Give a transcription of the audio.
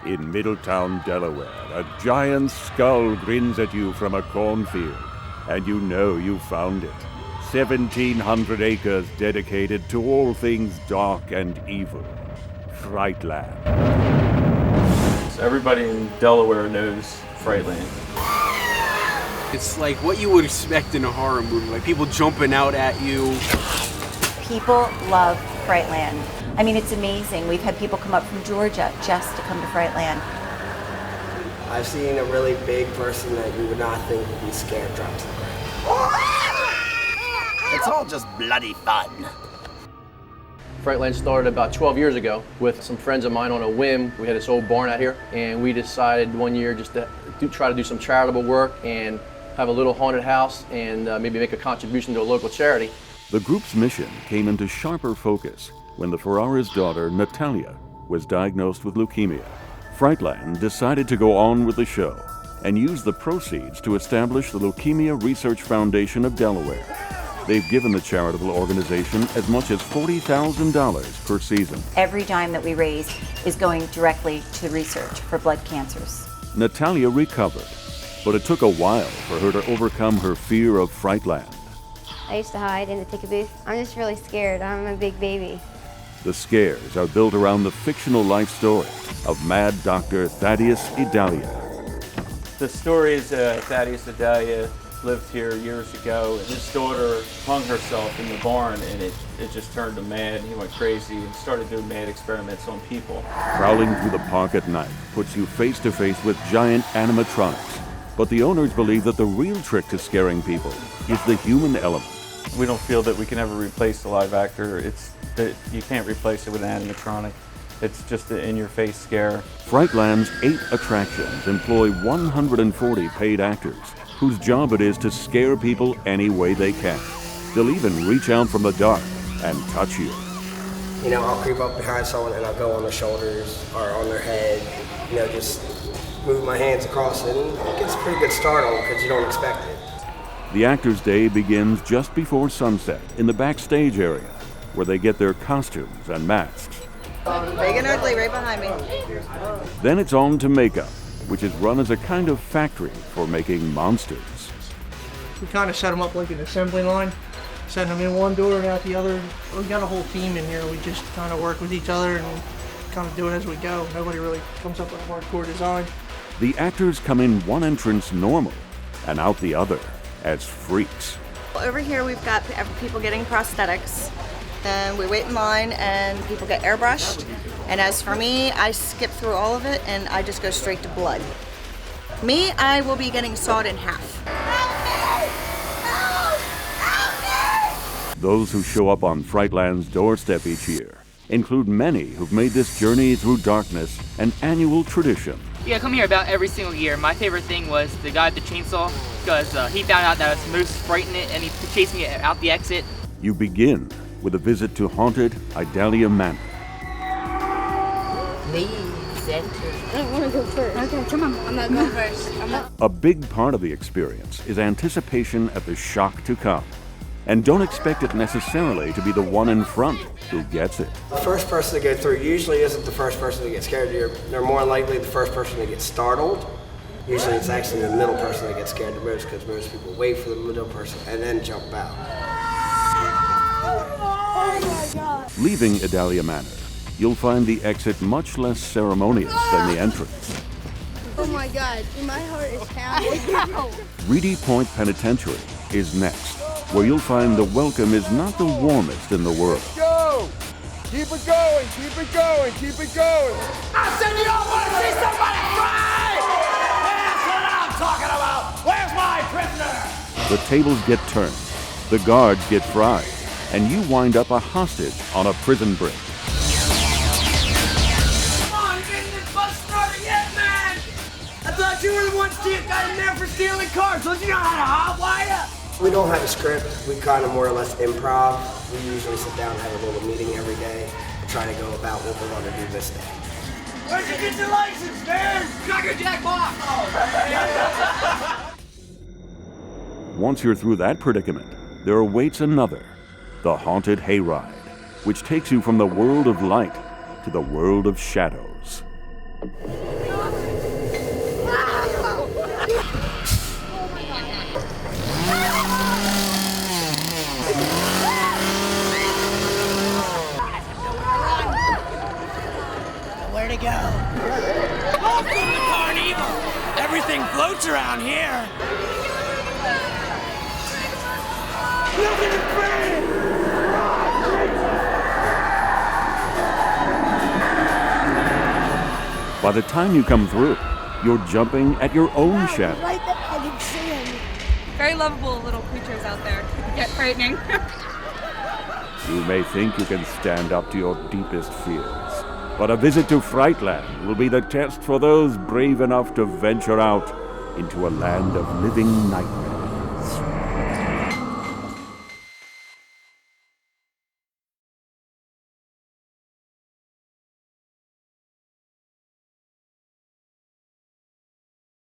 In Middletown, Delaware, a giant skull grins at you from a cornfield, and you know you found it. 1,700 acres dedicated to all things dark and evil. Frightland. So everybody in Delaware knows Frightland. It's like what you would expect in a horror movie, like people jumping out at you. People love Frightland. I mean, it's amazing. We've had people come up from Georgia just to come to Frightland. I've seen a really big person that you would not think would be scared drop to the ground. It's all just bloody fun. Frightland started about 12 years ago with some friends of mine on a whim. We had this old barn out here, and we decided one year just to try to do some charitable work and have a little haunted house and maybe make a contribution to a local charity. The group's mission came into sharper focus when the Ferrara's daughter, Natalia, was diagnosed with leukemia. Frightland decided to go on with the show and use the proceeds to establish the Leukemia Research Foundation of Delaware. They've given the charitable organization as much as $40,000 per season. Every dime that we raise is going directly to research for blood cancers. Natalia recovered, but it took a while for her to overcome her fear of Frightland. I used to hide in the ticket booth. I'm just really scared. I'm a big baby. The scares are built around the fictional life story of mad Dr. Thaddeus Idalia. The story is Thaddeus Idalia lived here years ago, and his daughter hung herself in the barn, and it just turned him mad. He went crazy and started doing mad experiments on people. Prowling through the park at night puts you face to face with giant animatronics. But the owners believe that the real trick to scaring people is the human element. We don't feel that we can ever replace the live actor. It's that you can't replace it with an animatronic. It's just an in-your-face scare. Frightland's 8 attractions employ 140 paid actors whose job it is to scare people any way they can. They'll even reach out from the dark and touch you. You know, I'll creep up behind someone and I'll go on their shoulders or on their head, you know, just move my hands across it, and it gets a pretty good start on because you don't expect it. The actors' day begins just before sunset in the backstage area, where they get their costumes and masks. Big and ugly right behind me. Then it's on to makeup, which is run as a kind of factory for making monsters. We kind of set them up like an assembly line, send them in one door and out the other. We got a whole team in here. We just kind of work with each other and kind of do it as we go. Nobody really comes up with a hardcore design. The actors come in one entrance normal and out the other as freaks. Over here we've got people getting prosthetics, and we wait in line and people get airbrushed. And as for me, I skip through all of it and I just go straight to blood. Me, I will be getting sawed in half. Those who show up on Frightland's doorstep each year include many who've made this journey through darkness an annual tradition. Yeah, I come here about every single year. My favorite thing was the guy with the chainsaw, because he found out that I was most frightening and he chased me out the exit. You begin with a visit to haunted Idalia Manor. Please enter. I don't want to go first. Okay, come on. I'm not going first. A big part of the experience is anticipation at the shock to come. And don't expect it necessarily to be the one in front who gets it. The first person to go through usually isn't the first person to get scared. They're more likely the first person to get startled. Usually it's actually the middle person that gets scared the most, because most people wait for the middle person and then jump out. Oh my God. Leaving Idalia Manor, you'll find the exit much less ceremonious than the entrance. Oh my God, my heart is pounding. Reedy Point Penitentiary is next, where you'll find the welcome is not the warmest in the world. Go! Keep it going, keep it going, keep it going! I said you don't want to see somebody cry! That's what I'm talking about! Where's my prisoner? The tables get turned, the guards get fried, and you wind up a hostage on a prison brick. Come on, getting this bus started yet, man! I thought you were the one got in there for stealing cars. Don't you know how to hotwire? We don't have a script. We kind of more or less improv. We usually sit down and have a little meeting every day, try to go about what we're going to do this day. Where'd you get your license, man? Cracker Jack box! Once you're through that predicament, there awaits another, the Haunted Hayride, which takes you from the world of light to the world of shadows. By the time you come through, you're jumping at your own shadow. Right there, I can see him. Very lovable little creatures out there. Get frightening. You may think you can stand up to your deepest fears, but a visit to Frightland will be the test for those brave enough to venture out into a land of living nightmares.